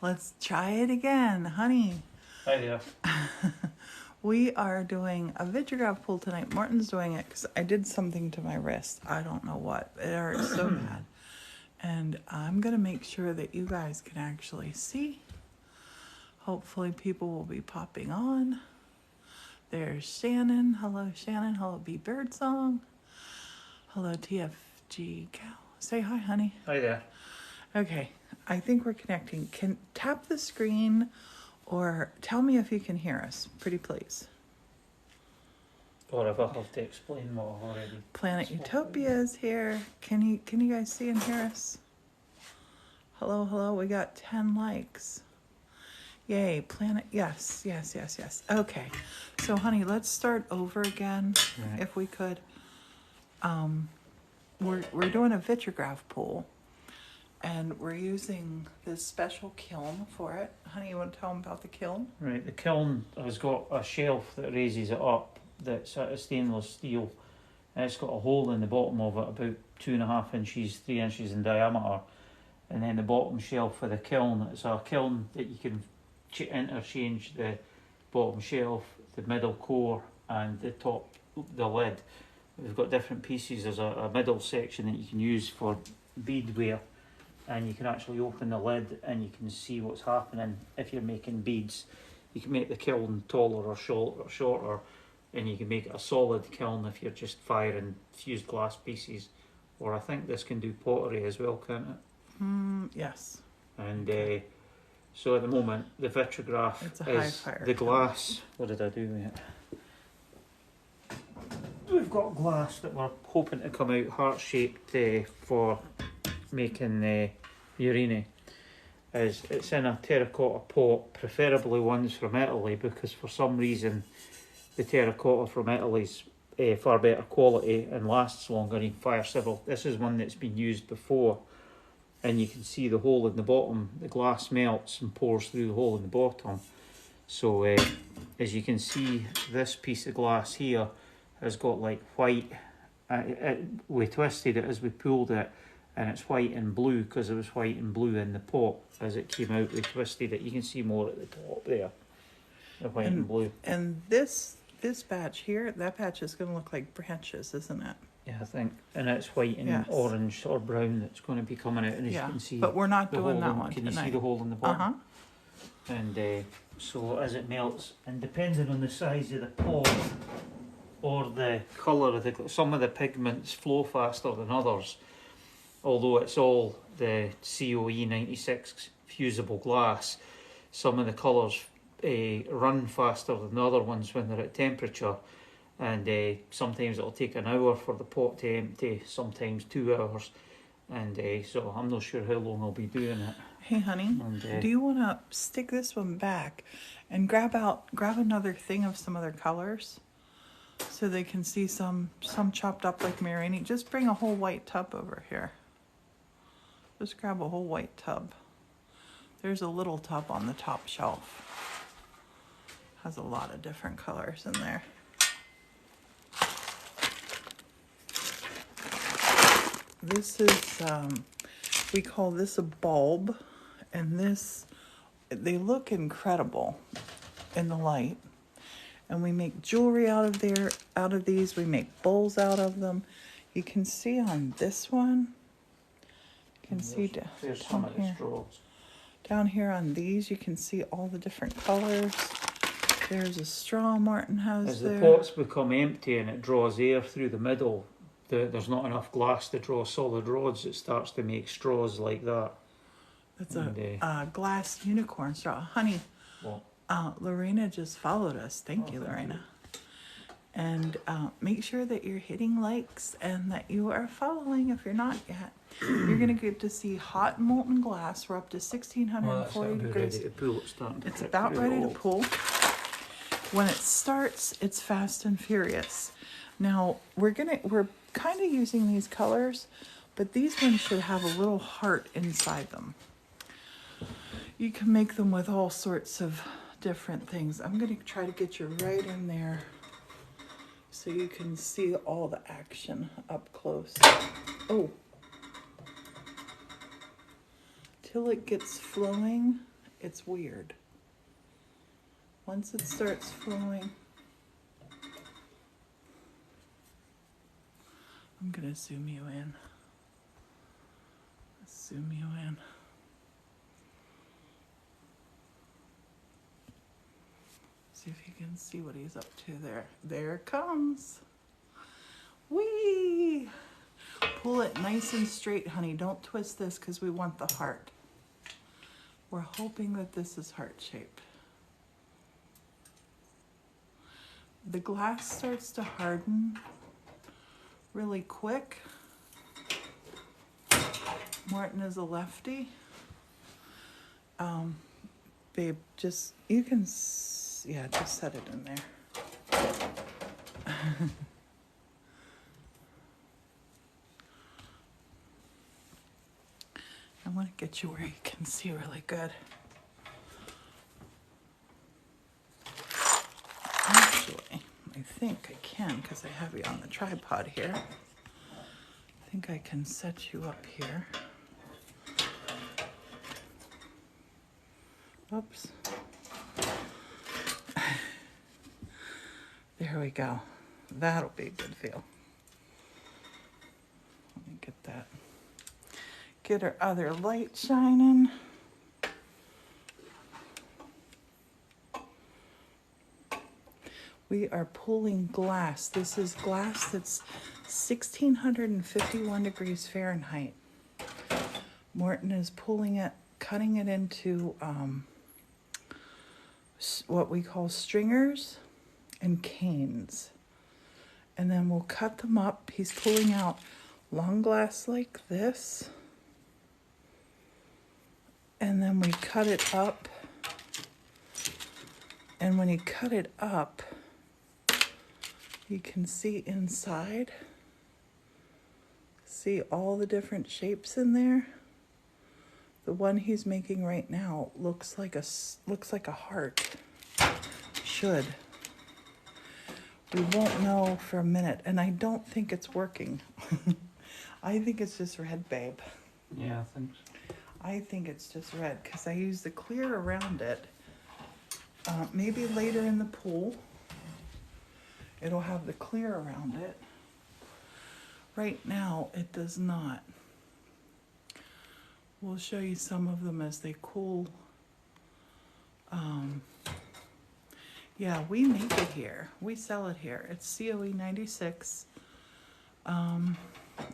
Let's try it again, honey. Hi there. We are doing a Vitragraph pull tonight. Martin's doing it because I did something to my wrist. I don't know what. It hurts so bad. And I'm going to make sure that you guys can actually see. Hopefully people will be popping on. There's Shannon. Hello, Shannon. Hello, B Birdsong. Hello, TFG Cow. Say hi, honey. Hi there. Okay, I think we're connecting. Can tap the screen or tell me if you can hear us, pretty please. Or if I have to explain what I've already Planet spoken Utopia is here. Can you guys see and hear us? Hello, hello. We got 10 likes. Yay, Planet. Yes. Okay. So, honey, let's start over again, Right. if we could. We're doing a Vitragraph pool, and we're using this special kiln for it. Honey, you want to tell them about the kiln? Right, the kiln has got a shelf that raises it up that's out of stainless steel. And it's got a hole in the bottom of it about 2.5 inches, 3 inches in diameter. And then the bottom shelf for the kiln, it's a kiln that you can interchange the bottom shelf, the middle core and the top, the lid. We've got different pieces. There's a middle section that you can use for beadware, and you can actually open the lid and you can see what's happening if you're making beads. You can make the kiln taller or shorter, and you can make it a solid kiln if you're just firing fused glass pieces. Or I think this can do pottery as well, can't it? Yes. And so at the moment, the Vitragraph It's a high is fire the glass. What did I do with it? We've got glass that we're hoping to come out heart-shaped for making Murrine. It's in a terracotta pot, preferably ones from Italy, because for some reason the terracotta from Italy's far better quality and lasts longer. You can fire several. This is one that's been used before, and you can see the hole in the bottom. The glass melts and pours through the hole in the bottom. So as you can see, this piece of glass here has got like white. We twisted it as we pulled it, and it's white and blue because it was white and blue in the pot. As it came out, we twisted it. You can see more at the top there, the white and blue. And this batch here, that batch is going to look like branches, isn't it? Yeah, I think. And it's white and orange or brown that's going to be coming out. And as you can see, but we're not doing that one Can tonight. you see the hole in the bottom? And so as it melts, and depending on the size of the pot or the colour of the, some of the pigments flow faster than others. Although it's all the COE 96 fusible glass, some of the colours run faster than the other ones when they're at temperature, and sometimes it'll take an hour for the pot to empty, sometimes 2 hours, and so I'm not sure how long I'll be doing it. Hey honey, do you want to stick this one back and grab another thing of some other colors so they can see some chopped up like Murrine? Just bring a whole white tub over here. Just grab a whole white tub. There's a little tub on the top shelf. Has a lot of different colors in there. This is, we call this a bulb, and they look incredible in the light. And we make jewelry out of these. We make bowls out of them. You can see on this one, you can see down here on these, you can see all the different colors. There's a straw Martin has there. As the pots become empty and it draws air through the middle, there's not enough glass to draw solid rods. It starts to make straws like that. That's a glass unicorn straw. Honey, Lorena just followed us. Thank you, Lorena. And make sure that you're hitting likes and that you are following if you're not yet. You're going to get to see hot molten glass. We're up to 1640 degrees. It's about ready to pull. When it starts, it's fast and furious. Now, we're kind of using these colors, but these ones should have a little heart inside them. You can make them with all sorts of different things. I'm going to try to get you right in there so you can see all the action up close. Oh. Till it gets flowing, It's weird. Once it starts flowing, I'm gonna zoom you in. Zoom you in. See if you can see what he's up to there. There it comes. Whee! Pull it nice and straight, honey. Don't twist this because we want the heart. We're hoping that this is heart shaped. The glass starts to harden really quick. Martin is a lefty. Babe, just, you can, yeah, just set it in there. I want to get you where you can see really good. Actually, I think I can because I have you on the tripod here. I think I can set you up here. Oops. There we go. That'll be a good feel. Let me get that. Get our other light shining. We are pulling glass. This is glass that's 1651 degrees Fahrenheit. Morton is pulling it, cutting it into what we call stringers and canes. And then we'll cut them up. He's pulling out long glass like this. And then we cut it up. And when you cut it up, you can see inside. See all the different shapes in there. The one he's making right now looks like a heart. Should. We won't know for a minute, and I don't think it's working. I think it's just red, babe. Yeah, I think so. I think it's just red because I use the clear around it. Maybe later in the pool, it'll have the clear around it. Right now, it does not. We'll show you some of them as they cool. Yeah, we make it here. We sell it here. It's COE 96.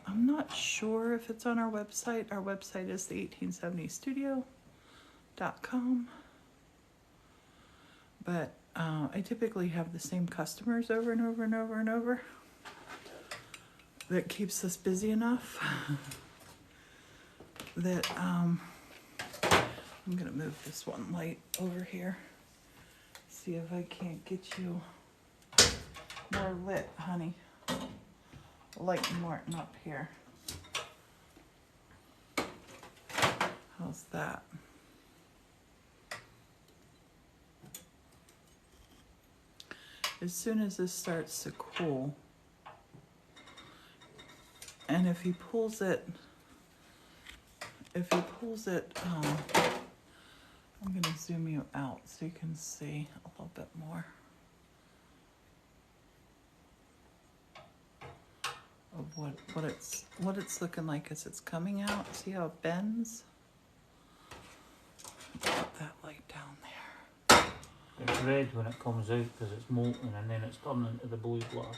I'm not sure if it's on our website. Our website is the 1870studio.com. But I typically have the same customers over and over and over and over. That keeps us busy enough that I'm gonna move this one light over here. See if I can't get you more lit, honey. Light Martin up here. How's that? As soon as this starts to cool, and if he pulls it, I'm gonna zoom you out so you can see a little bit more of what it's looking like as it's coming out. See how it bends? Put that light down there. It's red when it comes out because it's molten, and then it's turned into the blue glass.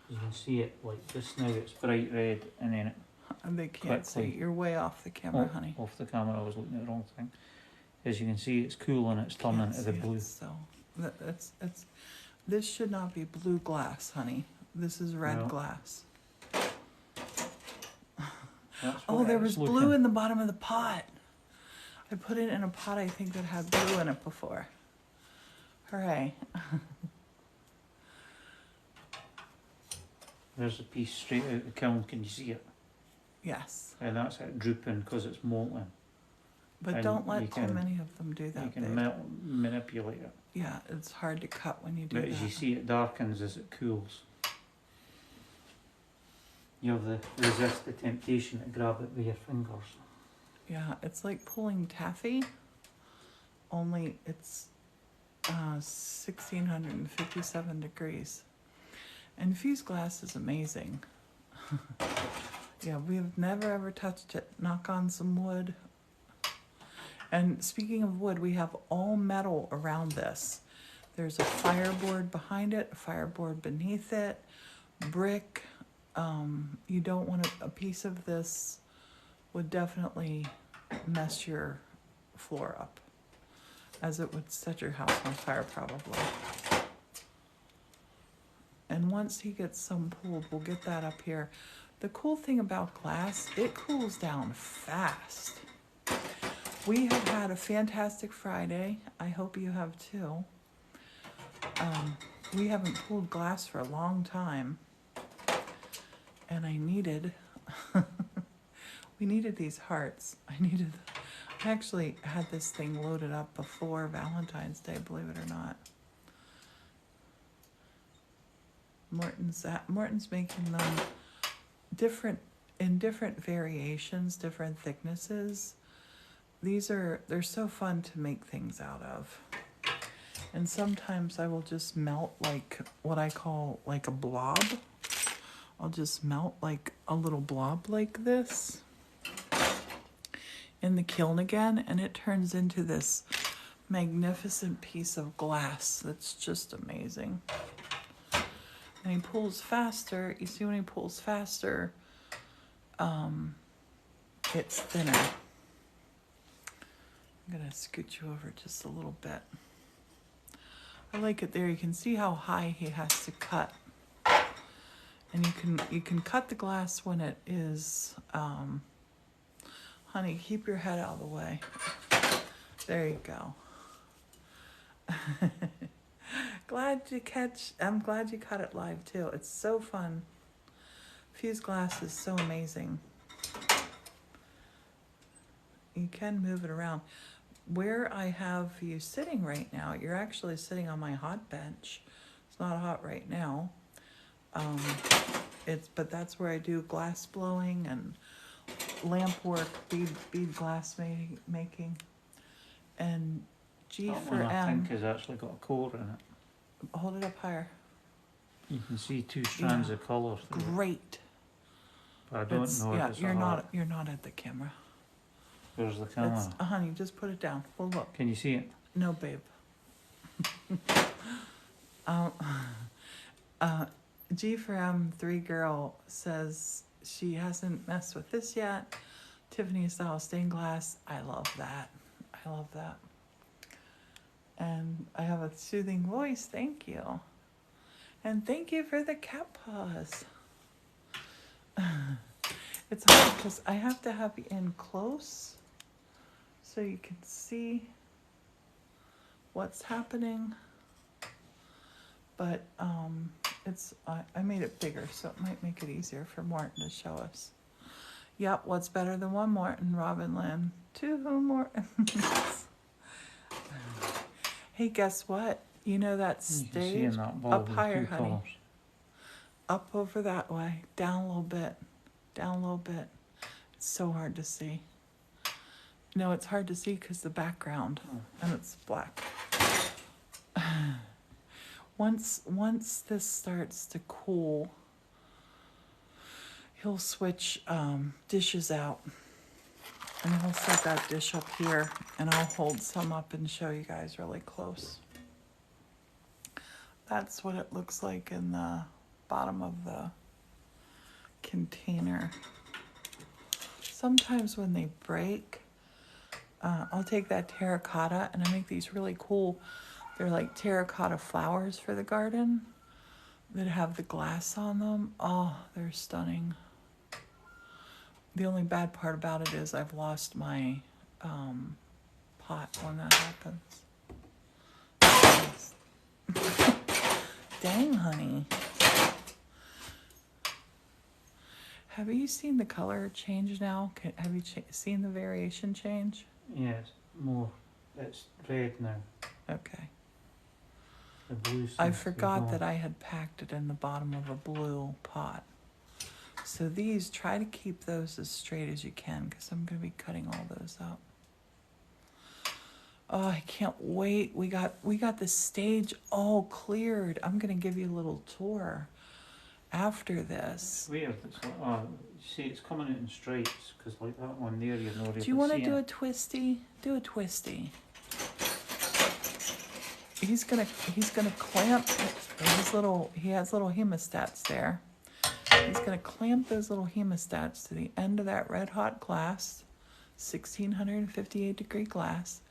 You can see it like just now. It's bright red, and then it. And they can't see. You're way off the camera, honey. Off the camera, I was looking at the wrong thing. As you can see, it's cool and it's turned into the blue. So this should not be blue glass, honey. This is red glass. Oh, there was blue in the bottom of the pot. I put it in a pot, I think, that had blue in it before. Hooray. There's a piece straight out of the kiln. Can you see it? Yes. And that's it drooping because it's molten. But and don't let too many of them do that. You can manipulate it. Yeah, it's hard to cut when you do that. But as you see, it darkens as it cools. You have to resist the temptation to grab it with your fingers. Yeah, it's like pulling taffy. only it's 1657 degrees. And fused glass is amazing. Yeah, we've never ever touched it. Knock on some wood. And speaking of wood, we have all metal around this. There's a fireboard behind it, a fireboard beneath it, brick. You don't want a piece of this would definitely mess your floor up, as it would set your house on fire probably. And once he gets some pulled, we'll get that up here. The cool thing about glass, it cools down fast. We have had a fantastic Friday. I hope you have too. We haven't pulled glass for a long time. And I needed, we needed these hearts. I actually had this thing loaded up before Valentine's Day, believe it or not. Morton's making them in different variations, different thicknesses. They're so fun to make things out of. And sometimes I will just melt like what I call like a blob. I'll just melt like a little blob like this in the kiln again, and it turns into this magnificent piece of glass that's just amazing. And he pulls faster. You see when he pulls faster, it's thinner. I'm gonna scoot you over just a little bit. I like it there. You can see how high he has to cut. And you can cut the glass when it is, honey, keep your head out of the way. There you go. I'm glad you caught it live too. It's so fun. Fused glass is so amazing. You can move it around. Where I have you sitting right now, you're actually sitting on my hot bench. It's not hot right now. But that's where I do glass blowing and lamp work, bead glass making. And G that for one I M. think has actually got a core in it. Hold it up higher. You can see two strands of colour through it. Great. But I don't know if it's you're not at the camera. Where's the camera? Honey, just put it down. We'll look. Can you see it? No, babe. G for M, 3 girl, says she hasn't messed with this yet. Tiffany style stained glass. I love that. And I have a soothing voice. Thank you. And thank you for the cat paws. It's hard because I have to have you in close so you can see what's happening. But I made it bigger, so it might make it easier for Morton to show us. Yep, what's better than one Morton, Robin Lynn? 2 Mortons. Hey, guess what? You know that stage? Up higher, honey. Colors. Up over that way. Down a little bit. Down a little bit. It's so hard to see. No, it's hard to see because the background, and it's black. Once this starts to cool, he'll switch dishes out. And he'll set that dish up here, and I'll hold some up and show you guys really close. That's what it looks like in the bottom of the container. Sometimes when they break, I'll take that terracotta, and I make these really cool, they're like terracotta flowers for the garden that have the glass on them. Oh, they're stunning. The only bad part about it is I've lost my pot when that happens. Dang, honey. Have you seen the color change now? Have you seen the variation change? Yes, more. It's red now. Okay. The blue. I forgot that I had packed it in the bottom of a blue pot. So these, try to keep those as straight as you can because I'm going to be cutting all those up. Oh, I can't wait. We got the stage all cleared. I'm gonna give you a little tour after this. It's weird. It's like, oh, see, it's coming out in stripes because like that one there, you're not really Do you want to seeing do a it. twisty? Do a twisty. He's gonna clamp his little. He has little hemostats there. He's gonna clamp those little hemostats to the end of that red hot glass, 1658-degree glass,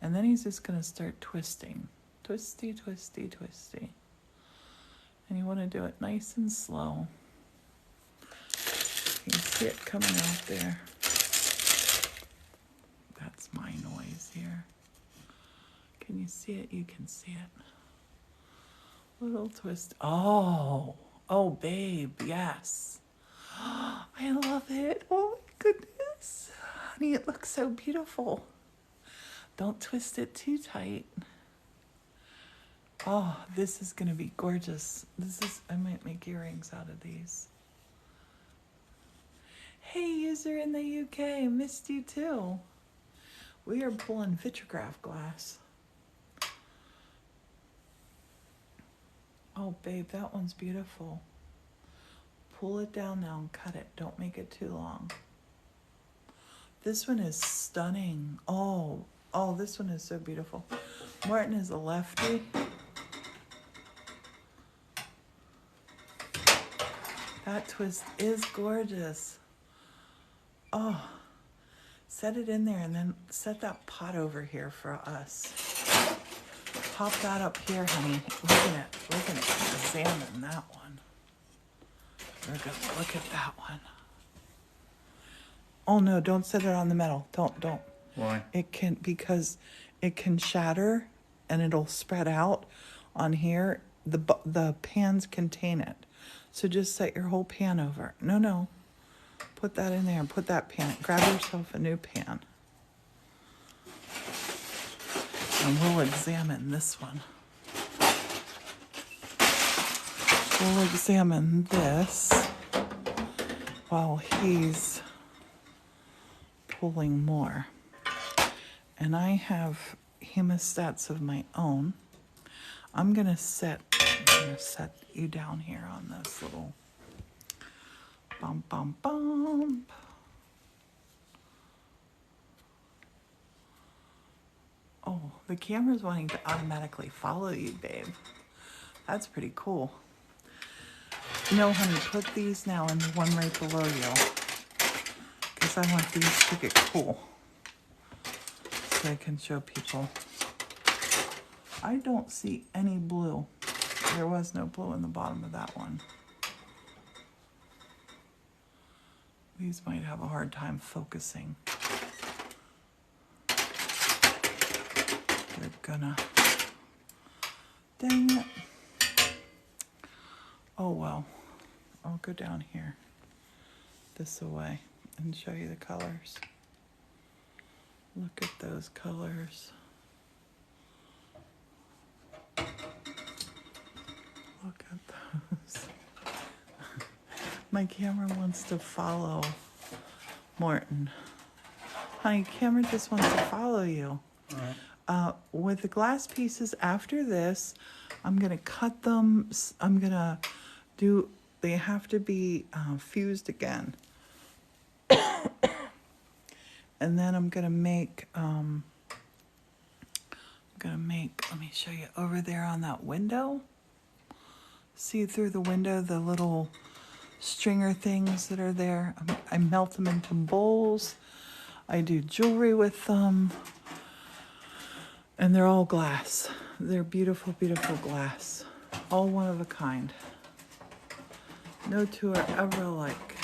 and then he's just gonna start twisting, twisty, twisty, twisty. And you want to do it nice and slow. You can see it coming out there. That's my noise here. Can you see it? You can see it. Little twist. Oh, babe, yes. I love it. Oh my goodness. Honey, it looks so beautiful. Don't twist it too tight. Oh, this is going to be gorgeous. I might make earrings out of these. Hey, user in the UK, missed you too. We are pulling Vitragraph glass. Oh, babe, that one's beautiful. Pull it down now and cut it. Don't make it too long. This one is stunning. Oh, this one is so beautiful. Martin is a lefty. That twist is gorgeous. Oh, set it in there and then set that pot over here for us. Pop that up here, honey. We're gonna examine that one. We're gonna look at that one. Oh no, don't set it on the metal. Don't. Why? Because it can shatter and it'll spread out on here. The pans contain it. So just set your whole pan over. No. Put that in there and put that pan. Grab yourself a new pan. And we'll examine this one. We'll examine this while he's pulling more. And I have hemostats of my own. I'm gonna set you down here on this little bump. Oh, the camera's wanting to automatically follow you, babe. That's pretty cool. No, honey, put these now in the one right below you. Because I want these to get cool. So I can show people. I don't see any blue. There was no blue in the bottom of that one. These might have a hard time focusing. They're gonna... Dang it. Oh, well. I'll go down here this way and show you the colors. Look at those colors. Look at those. My camera wants to follow Morton. Honey, camera just wants to follow you. All right. With the glass pieces after this, I'm going to cut them. I'm going to do, they have to be fused again. And then I'm going to make, let me show you over there on that window. See through the window, the little stringer things that are there. I melt them into bowls. I do jewelry with them. And they're all glass. They're beautiful, beautiful glass. All one of a kind. No two are ever alike.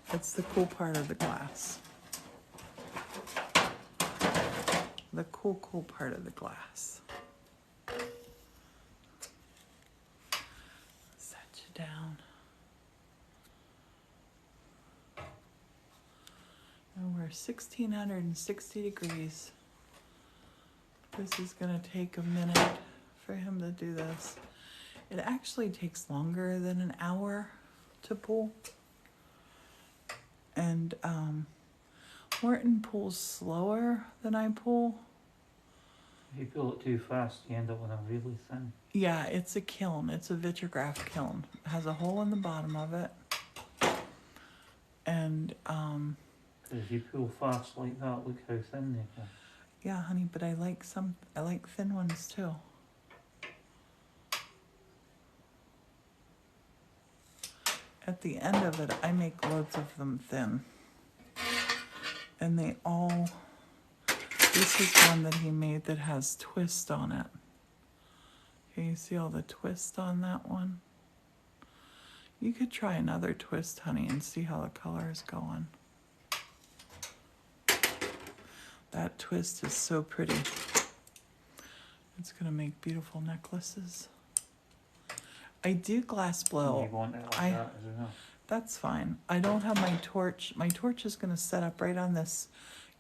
That's the cool part of the glass. The cool part of the glass. Set you down. And we're 1660 degrees. This is going to take a minute for him to do this. It actually takes longer than an hour to pull. And Morton pulls slower than I pull. If you pull it too fast, you end up with a really thin. Yeah, it's a kiln. It's a Vitragraph kiln. It has a hole in the bottom of it. And, If you pull fast like that, look how thin they go. yeah, honey, but I like thin ones too. At the end of it, I make loads of them thin. And they all, this is one that he made that has twist on it. Can you see all the twist on that one? You could try another twist, honey, and see how the color is going. That twist is so pretty. It's gonna make beautiful necklaces. I do glass blow. You want it like that as well. That's fine. I don't have my torch. My torch is gonna set up right on this.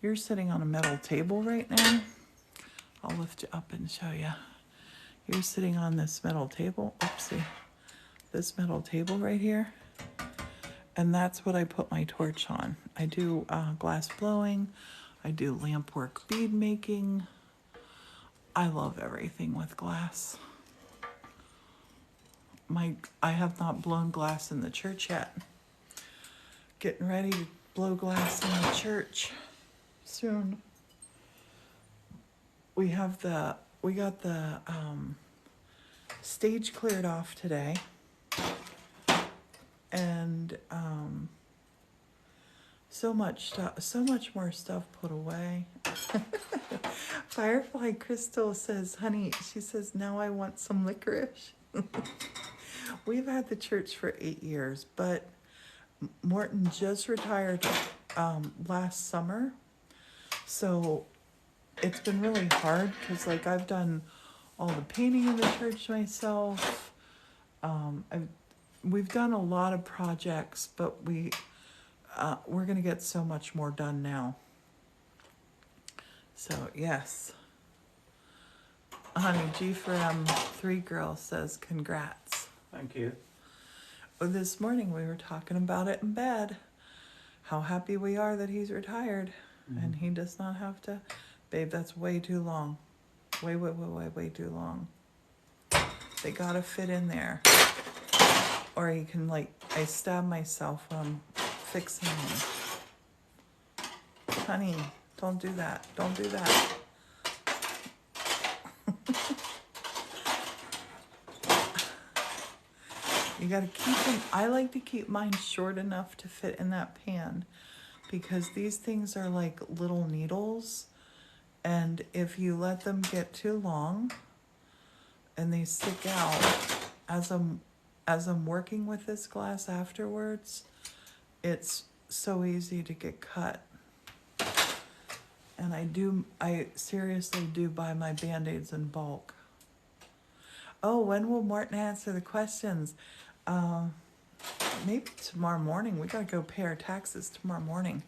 You're sitting on a metal table right now. I'll lift you up and show you. You're sitting on this metal table. Oopsie. This metal table right here. And that's what I put my torch on. I do glass blowing. I do lamp work bead making. I love everything with glass. I have not blown glass in the church yet. Getting ready to blow glass in the church soon. We got the stage cleared off today. And so much more stuff put away. Firefly Crystal says, honey, she says, now I want some licorice. We've had the church for 8 years, but Morton just retired last summer. So it's been really hard because like I've done all the painting in the church myself. We've done a lot of projects, but we're going to get so much more done now. So, yes. Honey, G4M3 Girl says, congrats. Thank you. Well, this morning we were talking about it in bed. How happy we are that he's retired. Mm-hmm. And he does not have to. Babe, that's way too long. Way too long. They got to fit in there. Or you can, like, I stab myself when I'm fixing them. Honey, don't do that. Don't do that. You gotta keep them. I like to keep mine short enough to fit in that pan because these things are like little needles. And if you let them get too long and they stick out, as I'm working with this glass afterwards, it's so easy to get cut. And I seriously do buy my Band-Aids in bulk. Oh, when will Martin answer the questions? Maybe tomorrow morning. We gotta go pay our taxes tomorrow morning.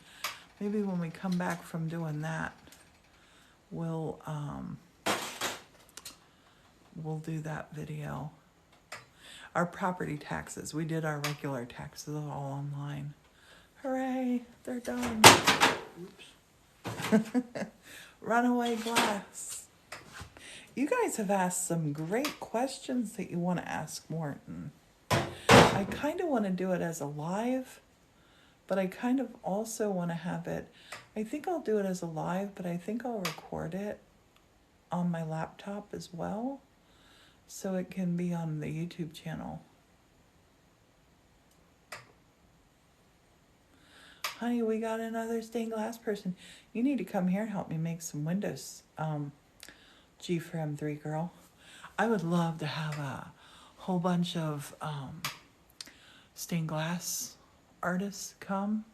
Maybe when we come back from doing that, we'll do that video. Our property taxes. We did our regular taxes all online. Hooray, they're done. Oops. Runaway glass. You guys have asked some great questions that you want to ask Morton. I kind of want to do it as a live, but I kind of also want to have it, I think I'll do it as a live, but I think I'll record it on my laptop as well, so it can be on the YouTube channel. Honey, we got another stained glass person. You need to come here and help me make some windows, G4M3 Girl. I would love to have a whole bunch of stained glass artists come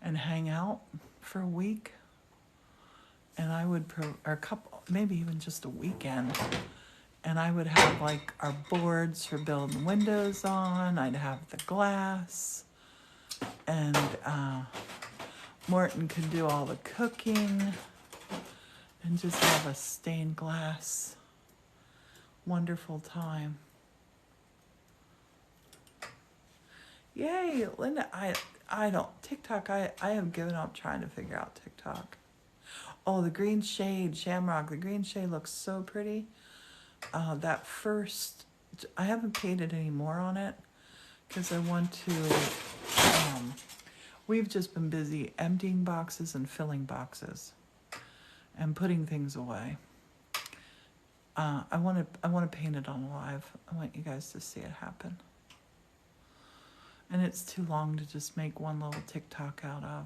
and hang out for a week. And I would, or a couple, maybe even just a weekend. And I would have like our boards for building windows on. I'd have the glass. And Morton could do all the cooking. And just have a stained glass wonderful time. Yay, Linda, I don't, TikTok, I have given up trying to figure out TikTok. Oh, the green shade, shamrock. The green shade looks so pretty. That first, I haven't painted any more on it because I want to, we've just been busy emptying boxes and filling boxes and putting things away. I want to paint it on live. I want you guys to see it happen. And it's too long to just make one little TikTok out of.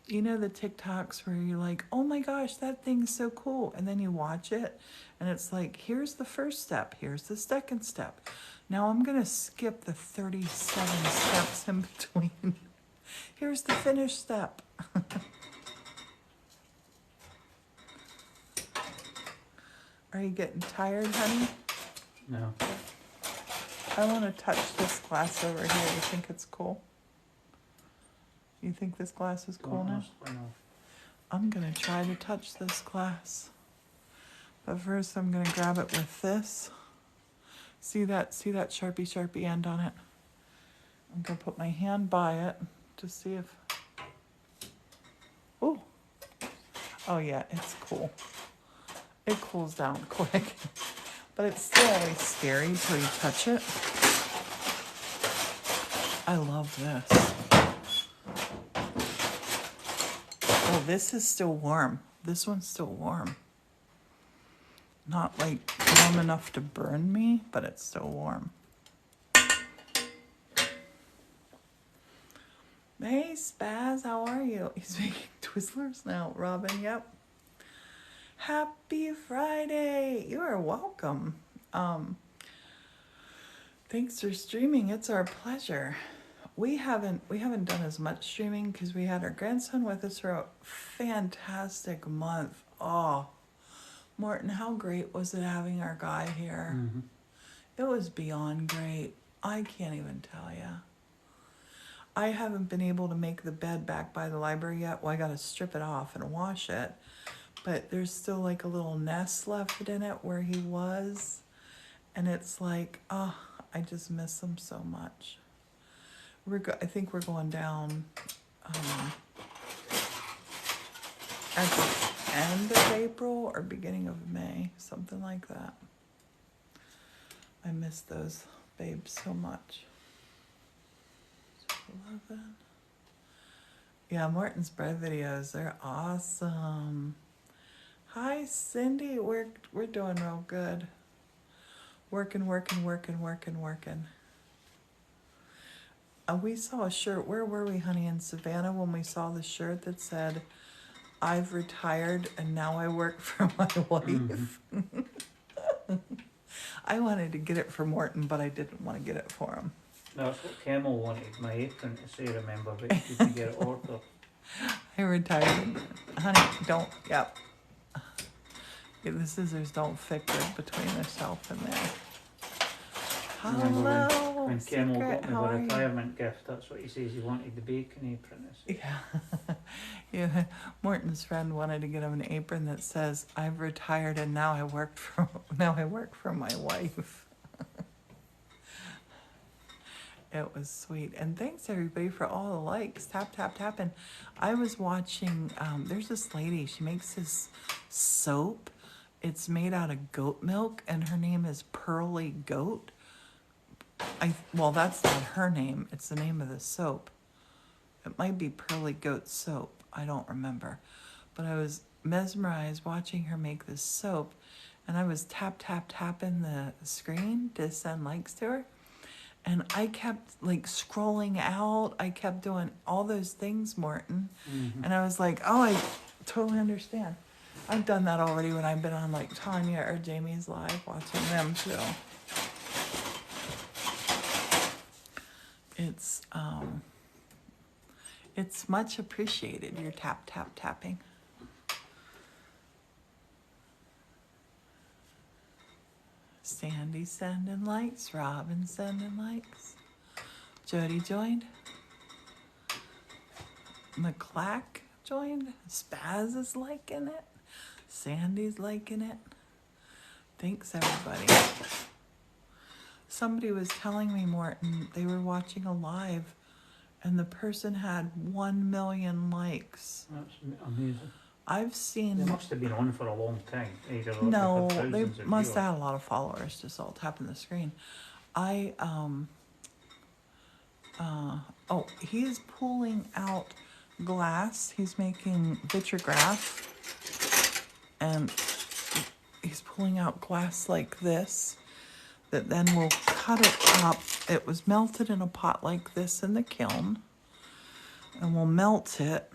You know the TikToks where you're like, oh my gosh, that thing's so cool. And then you watch it and it's like, here's the first step. Here's the second step. Now I'm going to skip the 37 steps in between. Here's the finished step. Are you getting tired, honey? No. I want to touch this glass over here. You think it's cool? You think this glass is cool now? I'm going to try to touch this glass. But first I'm going to grab it with this. See that Sharpie end on it? I'm going to put my hand by it to see if... Oh. Oh yeah, it's cool. It cools down quick. But it's still always scary until you touch it. I love this. Oh, this is still warm. This one's still warm. Not like warm enough to burn me, but it's still warm. Hey, Spaz, how are you? He's making Twizzlers now. Robin, yep. Happy Friday. You are welcome. Thanks for streaming. It's our pleasure. We haven't done as much streaming because we had our grandson with us for a fantastic month. Oh, Morton, how great was it having our guy here? Mm-hmm. It was beyond great. I can't even tell you. I haven't been able to make the bed back by the library yet. Well, I got to strip it off and wash it. But there's still like a little nest left in it where he was. And it's like, oh, I just miss him so much. I think we're going down at the end of April or beginning of May, something like that. I miss those babes so much. 11. Yeah, Morton's bread videos, they're awesome. Hi, Cindy. We're doing real good. Working. We saw a shirt. Where were we, honey? In Savannah when we saw the shirt that said, I've retired and now I work for my wife. Mm-hmm. I wanted to get it for Morton, but I didn't want to get it for him. No, that's what Camel wanted, my apron to say, remember, but you can get it ordered. I retired. Honey, don't, yep. The scissors don't fit good between the shelf and there. Hello, when Camel got me the retirement gift, that's what he says he wanted, the bacon apron. Yeah. Yeah. Morton's friend wanted to get him an apron that says, I've retired and now I work for my wife. It was sweet. And thanks everybody for all the likes. Tap, tap, tapping. I was watching, there's this lady, she makes this soap. It's made out of goat milk and her name is Pearly Goat. Well, that's not her name. It's the name of the soap. It might be Pearly Goat Soap. I don't remember. But I was mesmerized watching her make this soap. And I was tapping the screen to send likes to her. And I kept like scrolling out. I kept doing all those things, Morton. Mm-hmm. And I was like, oh, I totally understand. I've done that already when I've been on like Tanya or Jamie's live watching them too. It's much appreciated, your tapping. Sandy sending likes, Robin sending likes. Jody joined. McClack joined. Spaz is liking it. Sandy's liking it. Thanks, everybody. Somebody was telling me, Morton, they were watching a live and the person had 1 million likes. That's amazing. I've They seen, must have been on for a long time. Either no, they've had they thousands of must viewers. have had a lot of followers just all tapping the screen. Oh, he is pulling out glass. He's making Vitragraph, and he's pulling out glass like this that then we'll cut it up. It was melted in a pot like this in the kiln, and we'll melt it,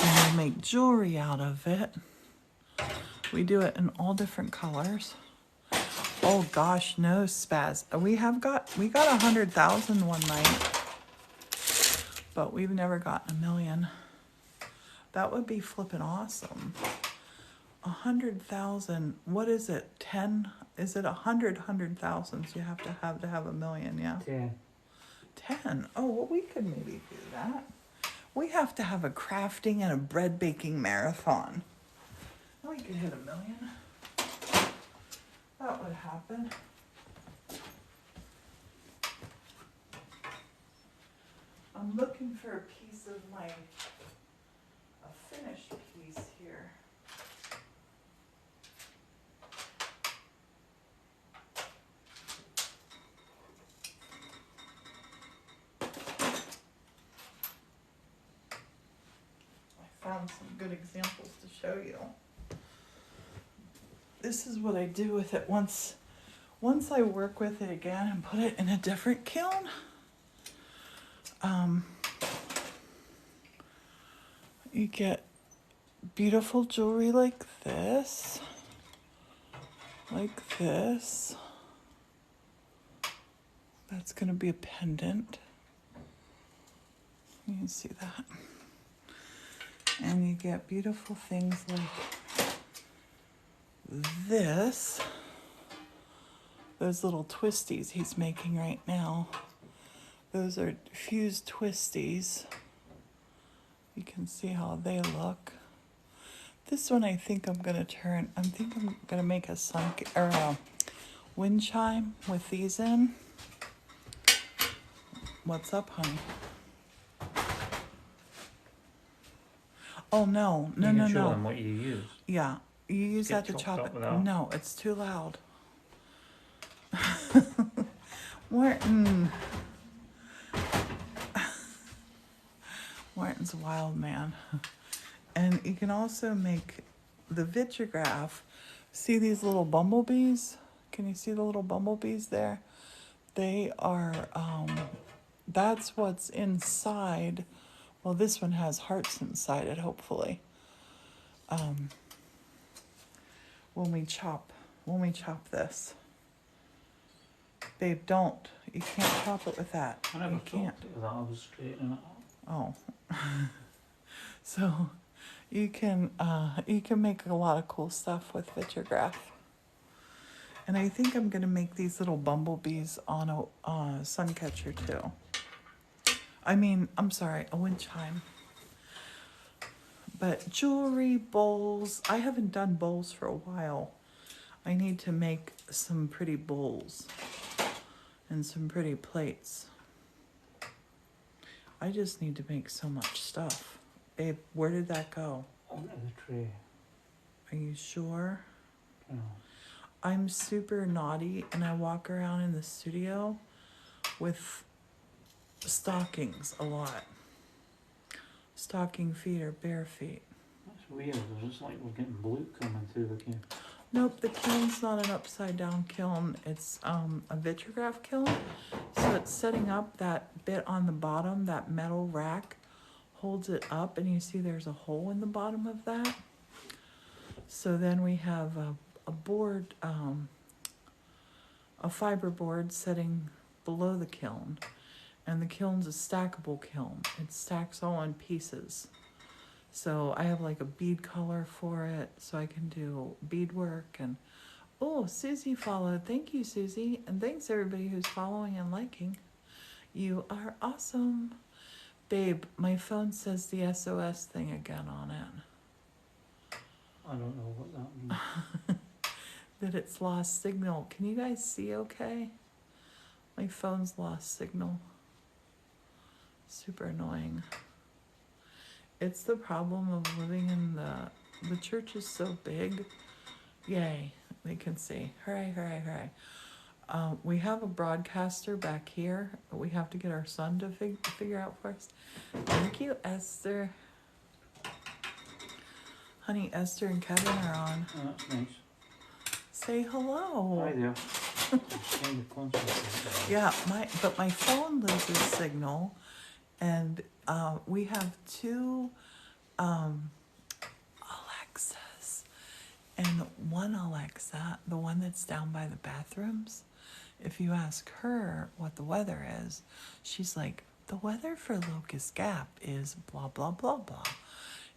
and we'll make jewelry out of it. We do it in all different colors. Oh gosh, no spaz. We got 100,000 one night, but we've never gotten 1,000,000. That would be flipping awesome. 100,000. What is it? 10? Is it 100,000s you have to have 1,000,000? Yeah. 10. 10. Oh, well, we could maybe do that. We have to have a crafting and a bread baking marathon. We could hit 1,000,000. That would happen. I'm looking for a piece of a finished piece here. I found some good examples to show you. This is what I do with it once I work with it again and put it in a different kiln. You get beautiful jewelry like this. Like this. That's going to be a pendant. You can see that. And you get beautiful things like this. Those little twisties he's making right now. Those are fused twisties. You can see how they look. This one I think I'm gonna make a wind chime with these in. What's up, honey? Oh no. You can show them what you use. Yeah, you use that to chopped chop up it. with that. No, it's too loud. Martin's a wild man. And you can also make the Vitragraph. See these little bumblebees? Can you see the little bumblebees there? They are, that's what's inside. Well, this one has hearts inside it, hopefully. When we chop this. Babe, don't. You can't chop it with that. I never You can't. thought of that. I was straightening it up. Oh. So you can make a lot of cool stuff with Vitragraph. And I think I'm gonna make these little bumblebees on a sun catcher too. I'm sorry, a wind chime. But jewelry, bowls, I haven't done bowls for a while. I need to make some pretty bowls and some pretty plates. I just need to make so much stuff. Babe, where did that go? Onto the tray. Are you sure? No. I'm super naughty and I walk around in the studio with stockings a lot. Stocking feet or bare feet. That's weird. It's just like we're getting blue coming through the kiln. Nope, the kiln's not an upside down kiln. It's a Vitragraph kiln. So it's setting up that bit on the bottom, that metal rack holds it up, and you see there's a hole in the bottom of that. So then we have a board, a fiber board setting below the kiln. And the kiln's a stackable kiln. It stacks all in pieces. So I have like a bead color for it, so I can do beadwork. And oh, Susie followed. Thank you, Susie. And thanks everybody who's following and liking. You are awesome. Babe, my phone says the SOS thing again on it. I don't know what that means. That it's lost signal. Can you guys see okay? My phone's lost signal. Super annoying. It's the problem of living in the church is so big. Yay, they can see. Hooray, hooray, hooray. We have a broadcaster back here. We have to get our son to figure out first. Thank you, Esther. Honey, Esther and Kevin are on. Oh, that's nice. Say hello. Hi there. Yeah, but my phone loses signal, and we have two Alexas, and one Alexa, the one that's down by the bathrooms, if you ask her what the weather is, she's like, the weather for Locust Gap is blah, blah, blah, blah.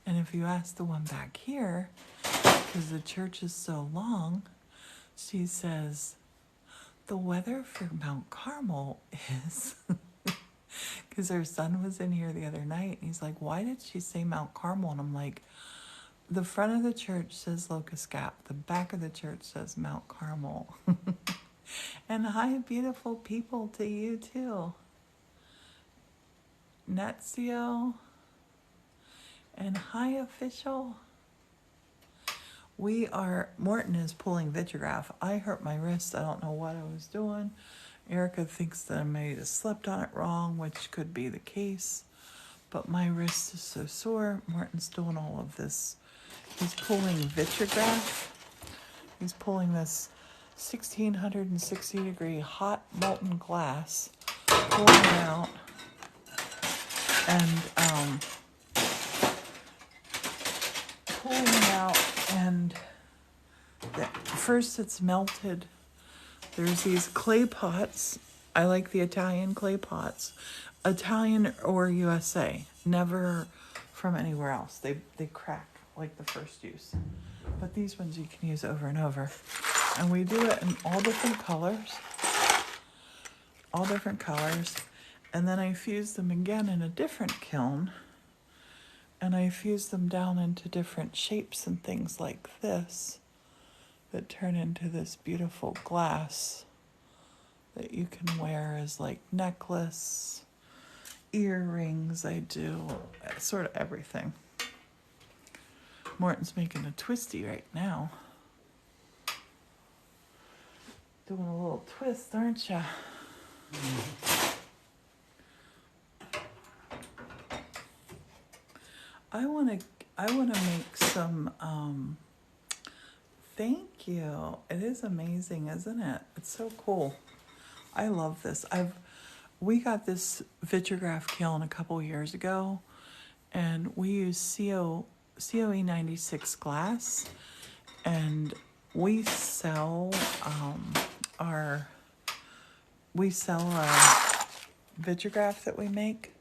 And if you ask the one back here, because the church is so long, she says, the weather for Mount Carmel is, because her son was in here the other night, and he's like, why did she say Mount Carmel? And I'm like, the front of the church says Locust Gap, the back of the church says Mount Carmel. And hi, beautiful people, to you too. Netzio. And hi, official. Morton is pulling Vitragraph. I hurt my wrist. I don't know what I was doing. Erica thinks that I may have slept on it wrong, which could be the case. But my wrist is so sore. Morton's doing all of this. He's pulling Vitragraph. He's pulling this 1660 degree hot molten glass, pulling it out, and first it's melted. There's these clay pots. I like the Italian clay pots, Italian or USA, never from anywhere else. They crack like the first use, but these ones you can use over and over. And we do it in all different colors. And then I fuse them again in a different kiln. And I fuse them down into different shapes and things like this that turn into this beautiful glass that you can wear as like necklace, earrings. I do sort of everything. Morton's making a twisty right now. Doing a little twist, aren't ya? I wanna make some. Thank you. It is amazing, isn't it? It's so cool. I love this. We got this Vitragraph kiln a couple years ago, and we use COE 96 glass, and we sell our Vitragraph that we make,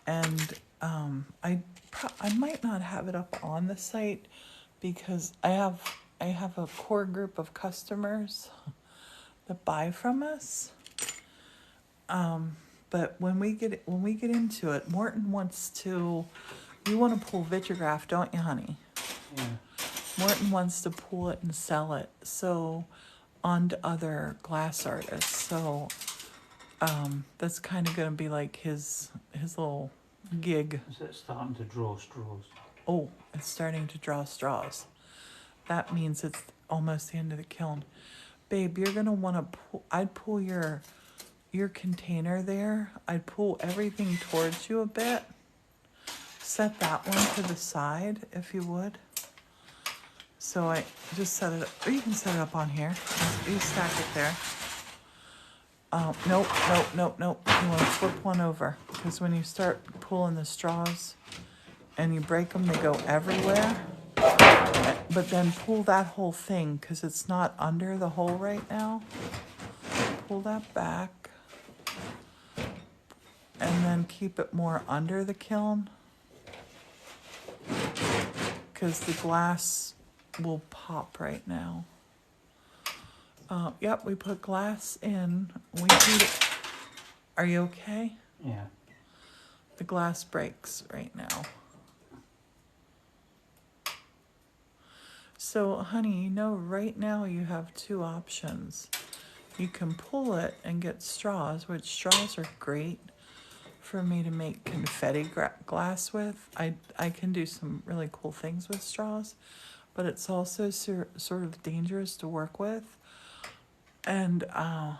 and I might not have it up on the site because I have a core group of customers that buy from us. But when we get into it, Morton wants to. You want to pull Vitragraph, don't you, honey? Yeah. Morton wants to pull it and sell it onto other glass artists. So that's kind of going to be like his little gig. Is it starting to draw straws? Oh, it's starting to draw straws. That means it's almost the end of the kiln. Babe, you're going to want to pull. I'd pull your container there. I'd pull everything towards you a bit. Set that one to the side, if you would. So I just set it up, or you can set it up on here. You stack it there. Nope. You want to flip one over, because when you start pulling the straws and you break them, they go everywhere. But then pull that whole thing, because it's not under the hole right now. Pull that back. And then keep it more under the kiln, because the glass will pop right now. Yep, we put glass in. We heat it. Are you okay? Yeah. The glass breaks right now. So, honey, right now you have two options. You can pull it and get straws, which straws are great. for me to make confetti glass with. I can do some really cool things with straws, but it's also sort of dangerous to work with. And, oh,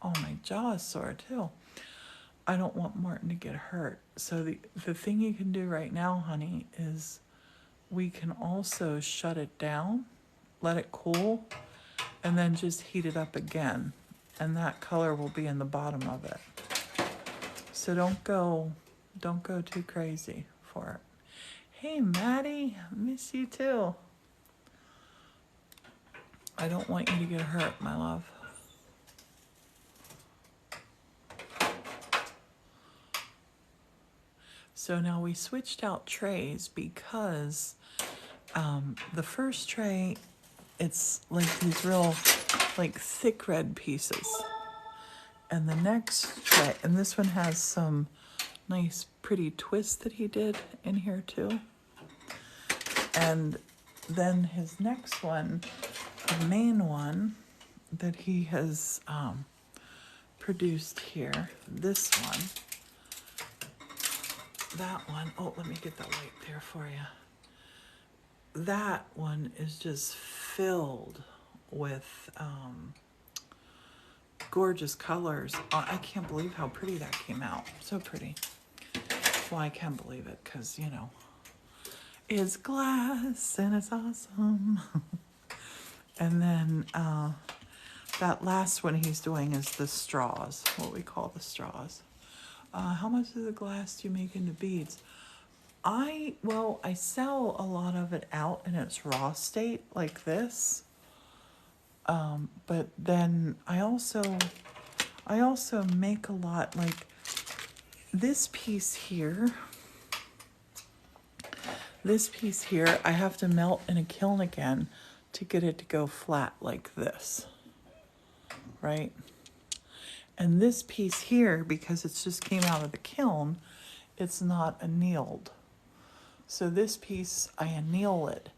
my jaw is sore too. I don't want Martin to get hurt. So the thing you can do right now, honey, is we can also shut it down, let it cool, and then just heat it up again. And that color will be in the bottom of it. So don't go too crazy for it. Hey, Maddie, miss you too. I don't want you to get hurt, my love. So now we switched out trays because the first tray, it's like these real like thick red pieces. And the next tray, and this one has some nice pretty twists that he did in here too. And then his next one, the main one that he has produced here, this one, that one, oh, let me get that light there for you. That one is just filled with gorgeous colors. I can't believe how pretty that came out. So pretty. Well, I can believe it because, you know, it's glass and it's awesome. And then that last one he's doing is the straws, what we call the straws. How much of the glass do you make into beads? I sell a lot of it out in its raw state like this. But then I also make a lot like this piece here. This piece here, I have to melt in a kiln again to get it to go flat like this, right? And this piece here, because it's just came out of the kiln, it's not annealed. So this piece, I anneal it,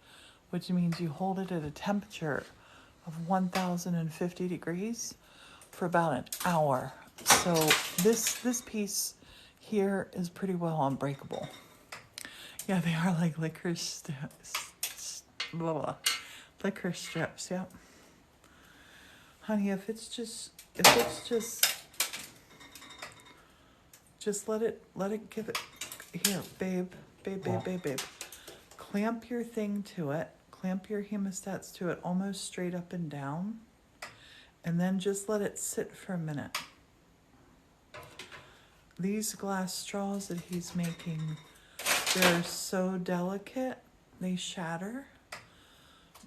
which means you hold it at a temperature of 1050 degrees for about an hour. So this piece here is pretty well unbreakable. Yeah, they are like licorice licorice strips, yeah. Honey, if it's just let it give it, here, babe. Clamp your thing to it, clamp your hemostats to it almost straight up and down, and then just let it sit for a minute. These glass straws that he's making, they're so delicate, they shatter.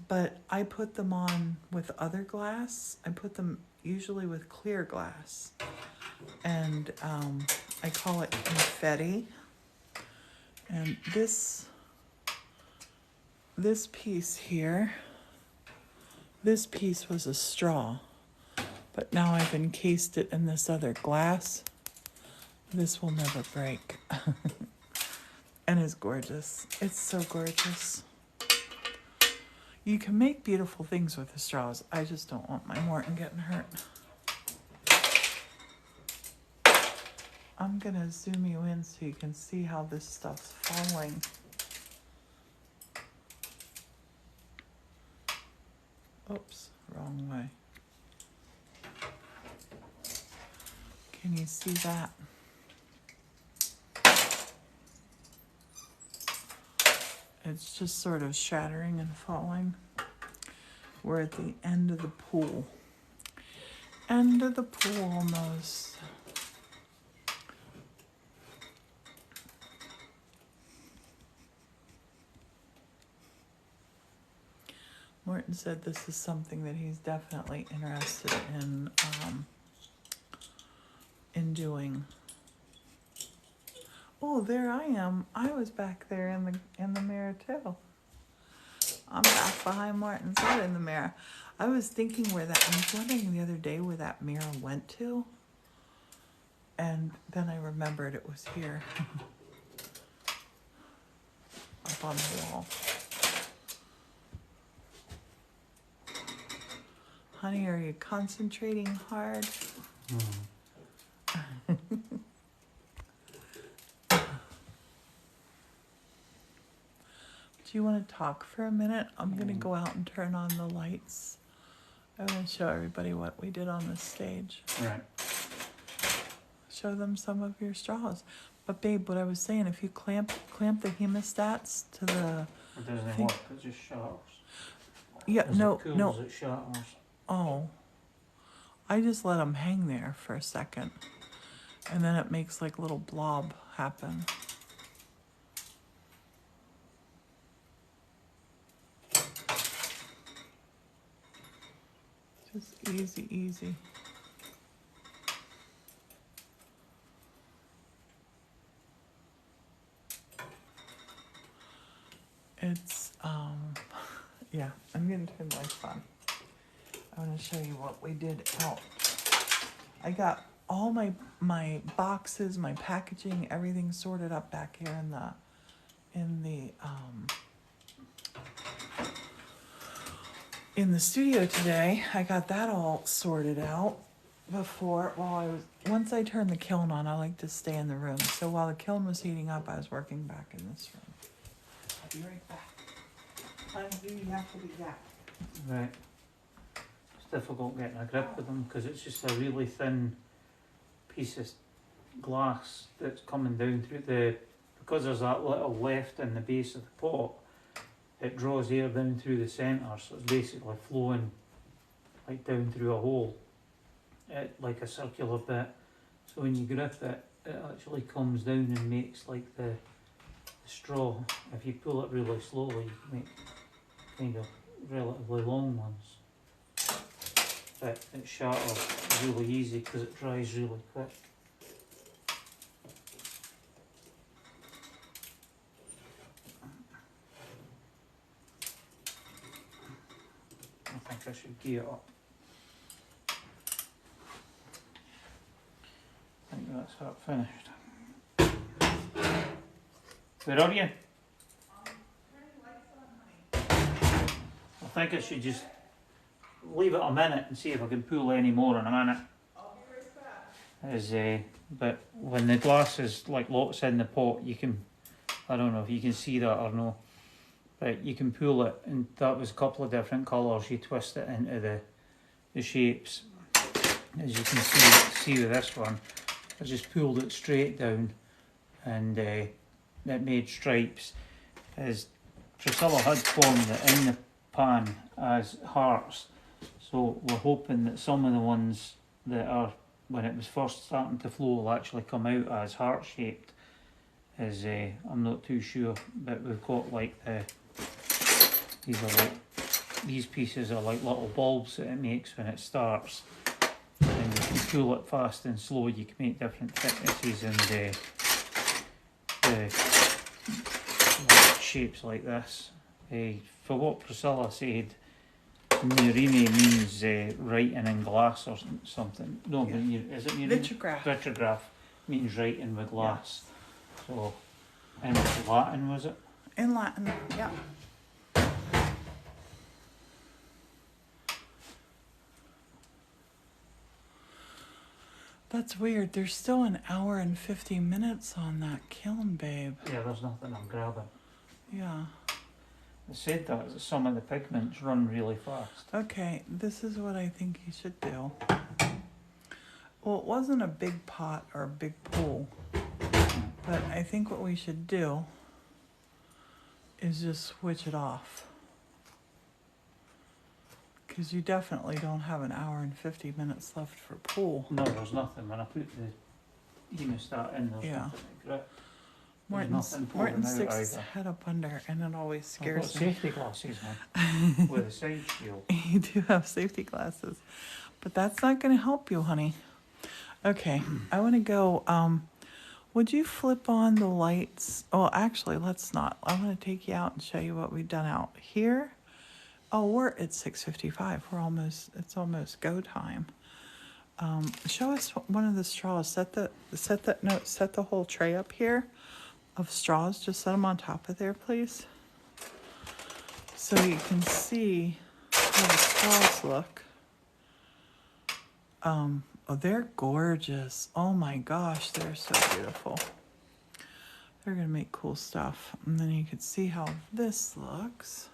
But I put them on with other glass. I put them usually with clear glass. And I call it confetti. And this piece here, this piece was a straw. But now I've encased it in this other glass. This will never break. And it's gorgeous. It's so gorgeous. You can make beautiful things with the straws. I just don't want my Morton getting hurt. I'm gonna zoom you in so you can see how this stuff's falling. Oops, wrong way. Can you see that? It's just sort of shattering and falling. We're at the end of the pool. End of the pool almost. Morton said this is something that he's definitely interested in doing. Oh, there I am. I was back there in the mirror too. I'm back behind Martin's head in the mirror. I was thinking I was wondering the other day where that mirror went to. And then I remembered it was here. Up on the wall. Honey, are you concentrating hard? Do you want to talk for a minute? I'm going to go out and turn on the lights. I want to show everybody what we did on this stage. Right. Show them some of your straws. But babe, what I was saying, if you clamp the hemostats to the... It doesn't work, it just shatters. Yeah, As no, it cools, no. it shatters. Oh. I just let them hang there for a second. And then it makes like a little blob happen. Just easy, easy. It's, yeah, I'm gonna turn the lights on. I want to show you what we did out. I got all my boxes, my packaging, everything sorted up back here in the studio today. I got that all sorted out before. Once I turned the kiln on, I like to stay in the room. So while the kiln was heating up, I was working back in this room. I'll be right back. Honey, you have to be back. Right. It's difficult getting a grip with them because it's just a really thin piece of glass that's coming down through because there's that little left in the base of the pot, it draws air down through the centre, so it's basically flowing like down through a hole, like a circular bit. So when you grip it, it actually comes down and makes like the straw. If you pull it really slowly, you can make kind of relatively long ones. But it shatters really easy because it dries really quick. I think I should gear it up. I think that's how it finished. Where are you? I think I should just leave it a minute and see if I can pull any more in a minute. I'll be right back. But when the glass is like lots in the pot, you can, I don't know if you can see that or no, but you can pull it, and that was a couple of different colours. You twist it into the shapes. As you can see with this one, I just pulled it straight down, and it made stripes. As Priscilla had formed it in the pan as hearts, so we're hoping that some of the ones that are, when it was first starting to flow, will actually come out as heart shaped. I'm not too sure, but we've got like these pieces are like little bulbs that it makes when it starts, and you can pull it fast and slow. You can make different thicknesses and like shapes like this. For what Priscilla said, Murrine means writing in glass or something. No, yeah. Is it Murrine? Vitragraph. Vitragraph means writing with glass. Yeah. So, and Latin, was it? In Latin, yeah. That's weird. There's still an hour and 50 minutes on that kiln, babe. Yeah, there's nothing I'm grabbing. Yeah. They said that some of the pigments run really fast. Okay, this is what I think you should do. Well, it wasn't a big pot or a big pool, but I think what we should do is just switch it off. Because you definitely don't have an hour and 50 minutes left for pool. No, there's nothing. When I put the hemostat in, there's nothing to grip. Morton sticks his head up under, and it always scares me. Safety glasses, man, with a side shield. You do have safety glasses, but that's not going to help you, honey. Okay, I want to go. Would you flip on the lights? Oh, actually, let's not. I want to take you out and show you what we've done out here. Oh, we're at 6:55. It's almost go time. Show us one of the straws. Set the whole tray up here of straws. Just set them on top of there, please, so you can see how the straws look. Oh, they're gorgeous. Oh my gosh, they're so beautiful. They're gonna make cool stuff. And then you can see how this looks.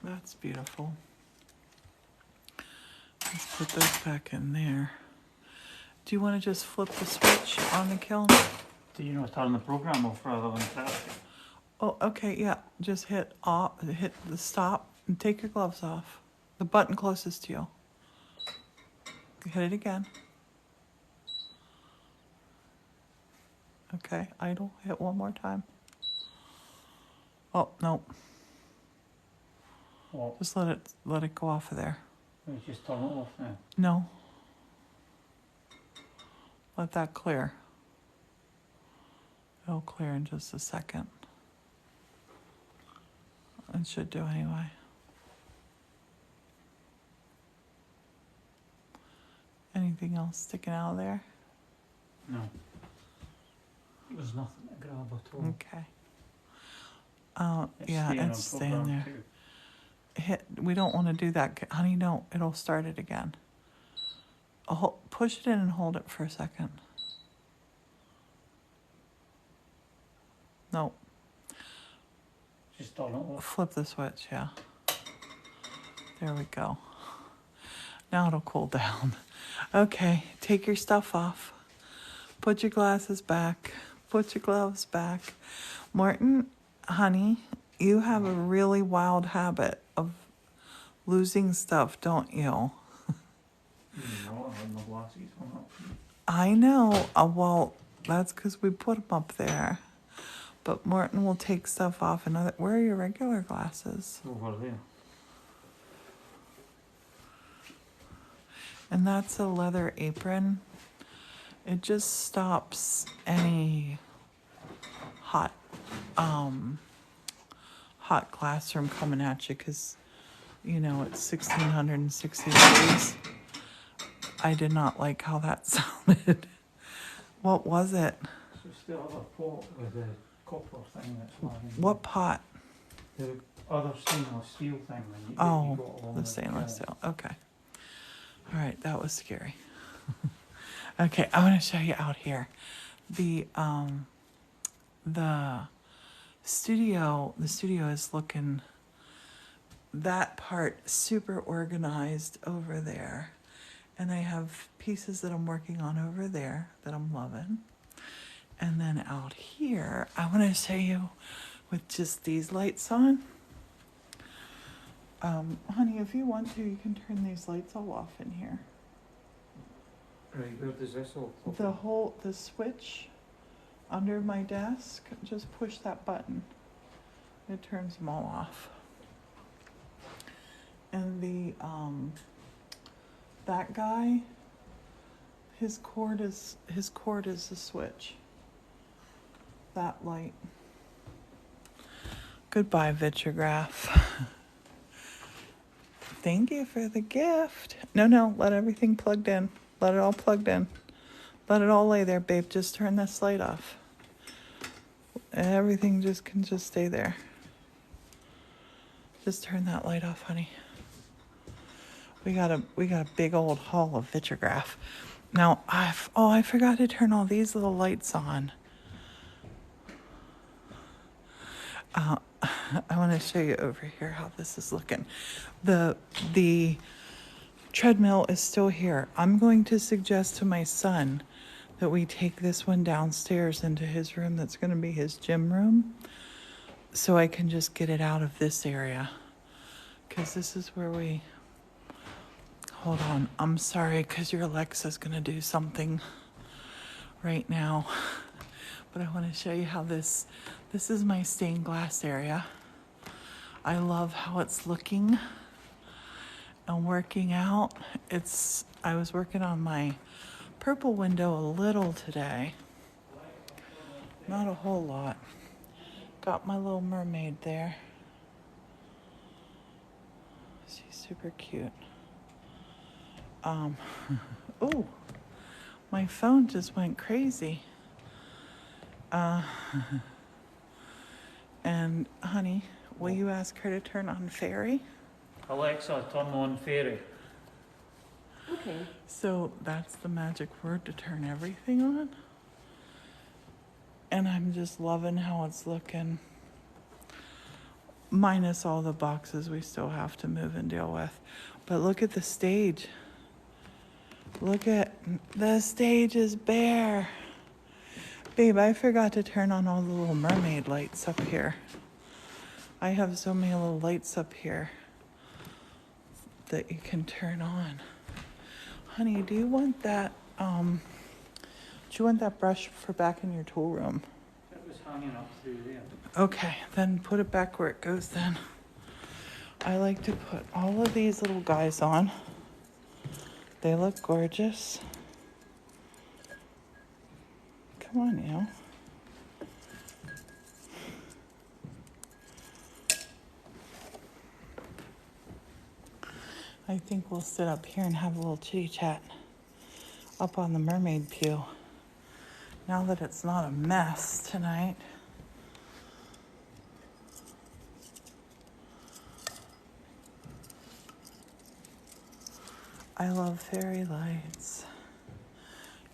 That's beautiful. Let's put those back in there. Do you want to just flip the switch on the kiln? Do you know turn the program off rather than press it? Oh, okay, yeah. Just hit off, hit the stop, and take your gloves off. The button closest to you. Hit it again. Okay, idle. Hit one more time. Oh, no. What? Just let it go off of there. You just turn it off now. No. Let that clear. It'll clear in just a second. It should do anyway. Anything else sticking out of there? No. There's nothing to grab at all. Okay. Yeah, it's staying there. We don't want to do that. Honey, no, it'll start it again. Push it in and hold it for a second. No. Just turn it off. Flip the switch, yeah. There we go. Now it'll cool down. Okay, take your stuff off. Put your glasses back. Put your gloves back. Martin, honey, you have a really wild habit of losing stuff, don't you? No, I have my glasses on up. I know. Well, that's because we put them up there. But Martin will take stuff off. Where are your regular glasses? Over there. And that's a leather apron. It just stops any hot glass from coming at you because, you know, it's 1660 degrees. I did not like how that sounded. What was it? So still have a pot with a copper thing that's lying. What pot? The other stainless steel thing. The stainless steel. Okay. All right, that was scary. Okay, I want to show you out here. The studio is looking, that part super organized over there. And I have pieces that I'm working on over there that I'm loving. And then out here, I want to show you with just these lights on. Honey, if you want to, you can turn these lights all off in here. Right, where does this all The switch under my desk, just push that button. It turns them all off. And that guy, his cord is the switch. That light. Goodbye, Vitragraph. Thank you for the gift. No, let everything plugged in. Let it all plugged in. Let it all lay there, babe. Just turn this light off. Everything can just stay there. Just turn that light off, honey. We got a big old haul of Vitragraph. Now I forgot to turn all these little lights on. I want to show you over here how this is looking. The treadmill is still here. I'm going to suggest to my son that we take this one downstairs into his room. That's going to be his gym room. So I can just get it out of this area. Because this is where we... Hold on. I'm sorry, because your Alexa's going to do something right now. But I want to show you how this is my stained glass area. I love how it's looking and working out. I was working on my purple window a little today. Not a whole lot. Got my little mermaid there. She's super cute. Oh, my phone just went crazy. And honey, will you ask her to turn on fairy? Alexa, turn on fairy. Okay. So that's the magic word to turn everything on. And I'm just loving how it's looking. Minus all the boxes we still have to move and deal with. But look at the stage. Look at, the stage is bare. Babe, I forgot to turn on all the little mermaid lights up here. I have so many little lights up here that you can turn on. Honey, do you want that, brush for back in your tool room? It was hanging up through there. Okay, then put it back where it goes then. I like to put all of these little guys on. They look gorgeous. Come on, now. I think we'll sit up here and have a little chitty chat up on the mermaid pew. Now that it's not a mess tonight. I love fairy lights.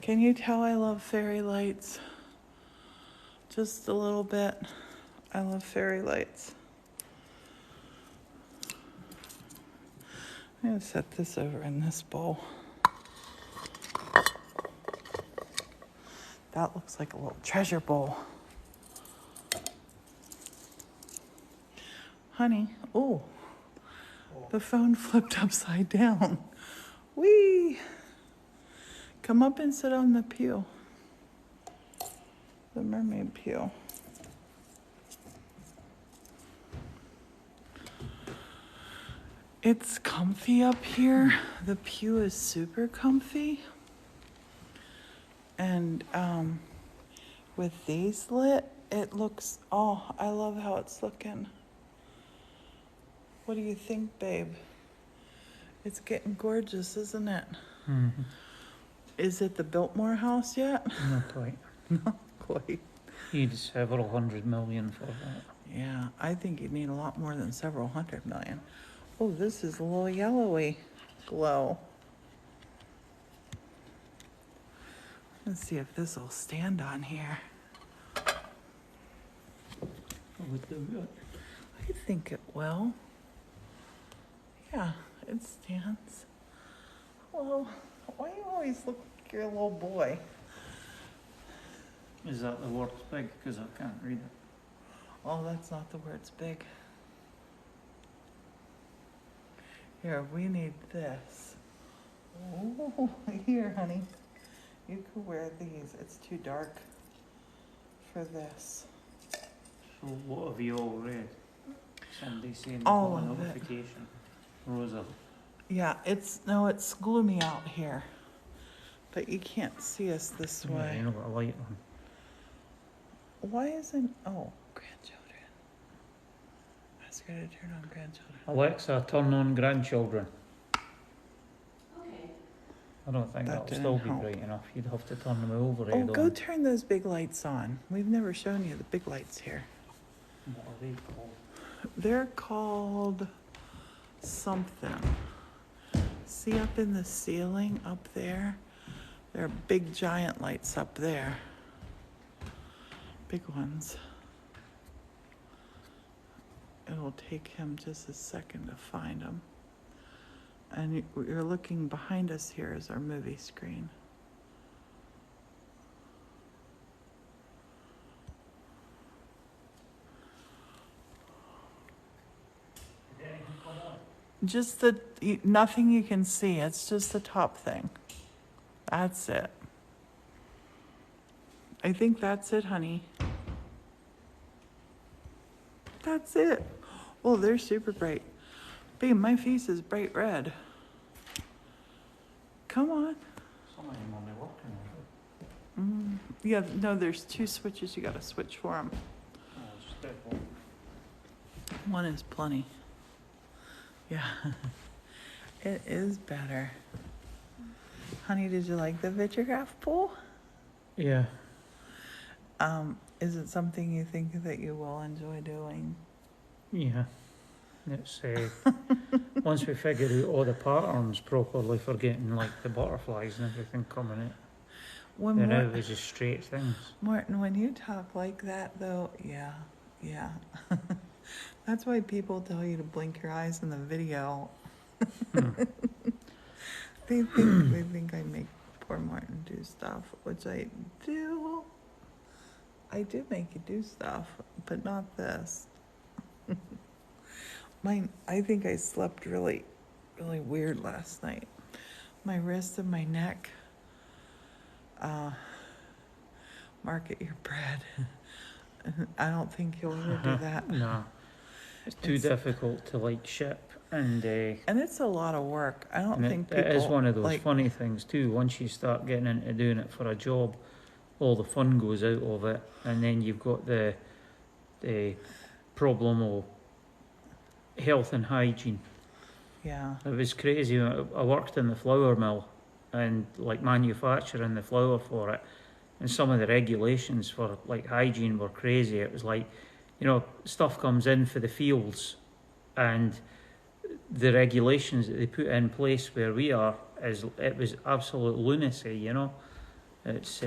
Can you tell I love fairy lights? Just a little bit. I love fairy lights. I'm gonna set this over in this bowl. That looks like a little treasure bowl. Honey, oh, the phone flipped upside down. Whee! Come up and sit on the pew. The mermaid pew. It's comfy up here. The pew is super comfy. And with these lit, it looks, oh, I love how it's looking. What do you think, babe? It's getting gorgeous, isn't it? Mm-hmm. Is it the Biltmore house yet? Not quite. Not quite. Need several $100 million for that. Yeah, I think you'd need a lot more than several $100 million. Oh, this is a little yellowy glow. Let's see if this will stand on here. I think it will. Yeah, it stands. Hello. Why do you always look like you're a little boy? Is that the word big? Because I can't read it. Oh, that's not the words big. Here, we need this. Oh, here, honey. You could wear these. It's too dark for this. So what have you all read? Somebody saying All got a of it. notification. Rosa. Yeah, it's gloomy out here. But you can't see us this Yeah, way. you know got a light on. Why isn't, oh, grandchildren. Ask her to turn on grandchildren. Alexa, turn on grandchildren. Okay. I don't think That that'll still didn't be help. bright enough. You'd have to turn them overhead Oh, on. go turn those big lights on. We've never shown you the big lights here. What are they called? They're called something. See up in the ceiling up there? There are big giant lights up there. Big ones. It'll take him just a second to find them. And you're looking behind us here is our movie screen. Just nothing you can see. It's just the top thing. That's it. I think that's it, honey. That's it. Oh, they're super bright. Babe, my face is bright red. Come on. Some of them only working. Yeah, no, there's two switches. You got to switch for them. Oh, just that one. One is plenty. Yeah. It is better. Honey, did you like the Vitragraph pool? Yeah. Is it something you think that you will enjoy doing? Yeah. It's once we figure out all the patterns properly for getting like the butterflies and everything coming out. when They're Mor- now just straight things. Martin, when you talk like that, though, yeah. That's why people tell you to blink your eyes in the video. They think I make poor Martin do stuff, which I do. I do make you do stuff, but not this. I think I slept really, really weird last night. My wrist and my neck. Market your bread. I don't think you'll ever do that. No, it's too difficult to like ship, and it's a lot of work. I don't think people. it is one of those like, funny things too. Once you start getting into doing it for a job, all the fun goes out of it, and then you've got the problem of health and hygiene. Yeah. It was crazy. I worked in the flour mill and like manufacturing the flour for it, and some of the regulations for like hygiene were crazy. It was like, stuff comes in for the fields, and the regulations that they put in place where we are it was absolute lunacy. It's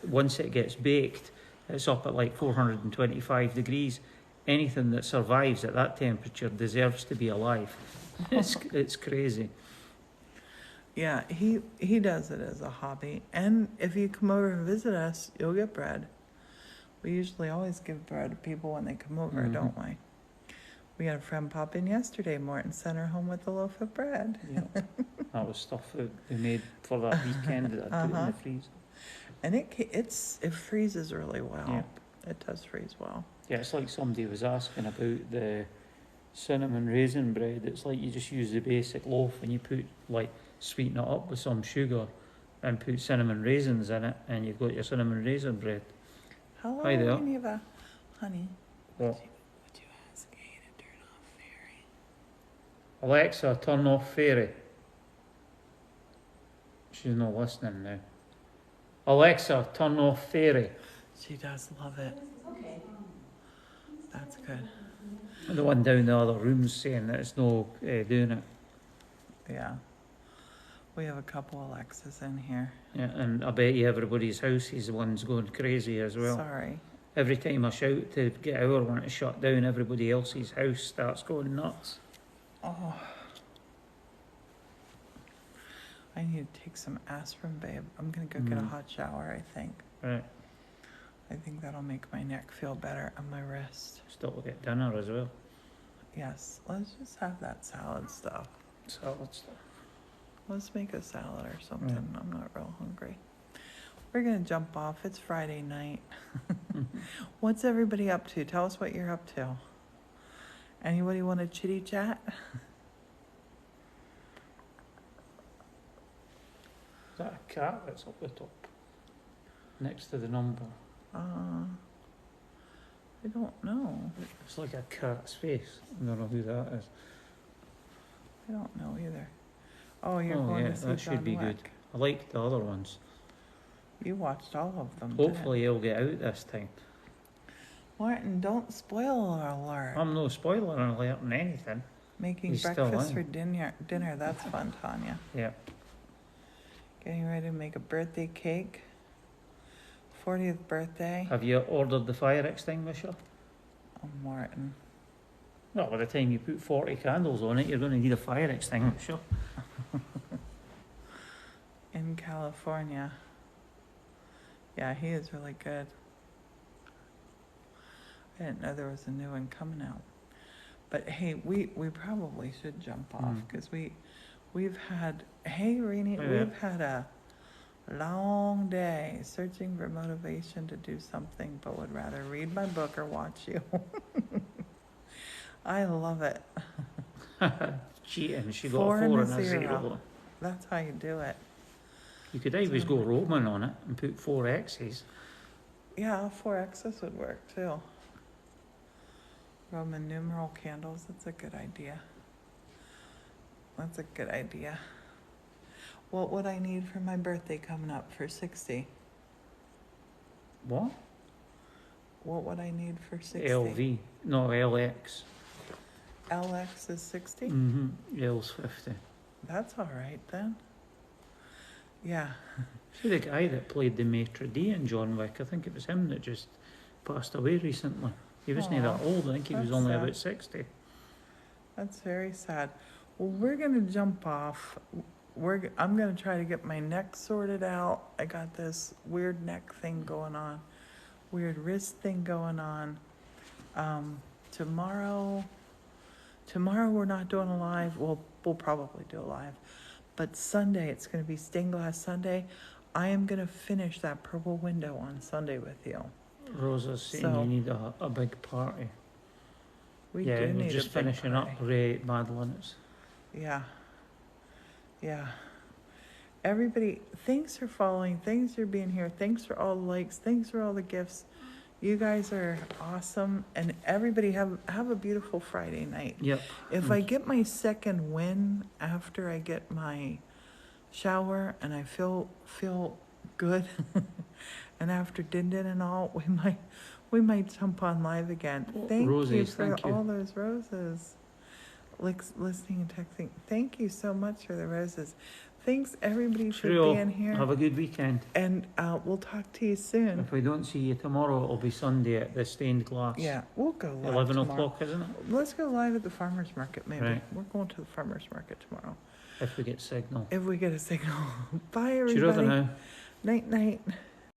once it gets baked, it's up at like 425 degrees. Anything that survives at that temperature deserves to be alive. It's crazy. Yeah, he does it as a hobby. And if you come over and visit us, you'll get bread. We usually always give bread to people when they come over, don't we? We had a friend pop in yesterday. Morton sent her home with a loaf of bread. Yeah, that was stuff that they made for that weekend that I put in the freezer. And it freezes really well. Yeah. It does freeze well. Yeah, it's like somebody was asking about the cinnamon raisin bread. It's like you just use the basic loaf and you sweeten it up with some sugar and put cinnamon raisins in it, and you've got your cinnamon raisin bread. Hello, Hi there. Geneva. Honey. What? Would you ask A to turn off Fairy? Alexa, turn off Fairy. She's not listening now. Alexa, turn off Fairy. She does love it. Okay. That's good. The one down the other room's saying that it's no doing it. Yeah. We have a couple Alexas in here. Yeah, and I bet you everybody's house is the one's going crazy as well. Sorry. Every time I shout to get our one to shut down, everybody else's house starts going nuts. Oh. I need to take some aspirin, babe. I'm going to go get a hot shower, I think. Right. I think that'll make my neck feel better and my wrist. Still to get dinner as well. Yes, let's just have that salad stuff. Salad stuff. Let's make a salad or something. I'm not real hungry. We're going to jump off. It's Friday night. What's everybody up to? Tell us what you're up to. Anybody want to chitty chat? Is that a cat that's up the top? Next to the number. I don't know. It's like a cat's face. I don't know who that is. I don't know either. Oh, you're going to see that John should be Wick. good. I like the other ones. You watched all of them. Hopefully he'll get out this time. Martin, don't spoil alert. I'm no spoiler alert on anything. Making He's still breakfast in. for dinner, that's fun, Tanya. Yeah. Getting ready to make a birthday cake. 40th birthday. Have you ordered the fire extinguisher? Oh, Martin. Well, by the time you put 40 candles on it, you're going to need a fire extinguisher. In California. Yeah, he is really good. I didn't know there was a new one coming out. But hey, we probably should jump off because we've had, hey Rini, we've had a long day searching for motivation to do something, but would rather read my book or watch you. I love it. Cheating. She got 4 a 4 and a and a 0. 0. That's how you do it. You could always go Roman on it and put 4 X's. Yeah, 4 X's would work too. Roman numeral candles, that's a good idea. That's a good idea. What would I need for my birthday coming up for 60? What? What would I need for 60? LV. No, LX. LX is 60? L's 50. That's all right then. Yeah. See the guy that played the maitre d' in John Wick, I think it was him that just passed away recently. He wasn't that Aw, old, I think he was that's only sad. about 60. That's very sad. Well, we're gonna jump off. I'm gonna try to get my neck sorted out. I got this weird neck thing going on, weird wrist thing going on. Tomorrow we're not doing a live. We'll probably do a live, but Sunday it's gonna be stained glass Sunday. I am gonna finish that purple window on Sunday with you. Rosa's saying So- you need a big party. We Yeah, do we're need just a big finishing up party. Ray Madeline's. Yeah. Yeah. Everybody, thanks for following. Thanks for being here. Thanks for all the likes. Thanks for all the gifts. You guys are awesome. And everybody have a beautiful Friday night. Yep. If I get my second win after I get my shower and I feel good and after Din Din and all, we might jump on live again. Thank you Roses, for thank you. all those roses. Listening and texting. Thank you so much for the roses. Thanks everybody for Cheerio. being here. Have a good weekend. And we'll talk to you soon. If we don't see you tomorrow, it'll be Sunday at the stained glass. Yeah, we'll go live 11 tomorrow. o'clock, isn't it? Let's go live at the farmer's market maybe. Right. We're going to the farmer's market tomorrow. If we get signal. If we get a signal. Bye Cheerio for everybody. now. Night night.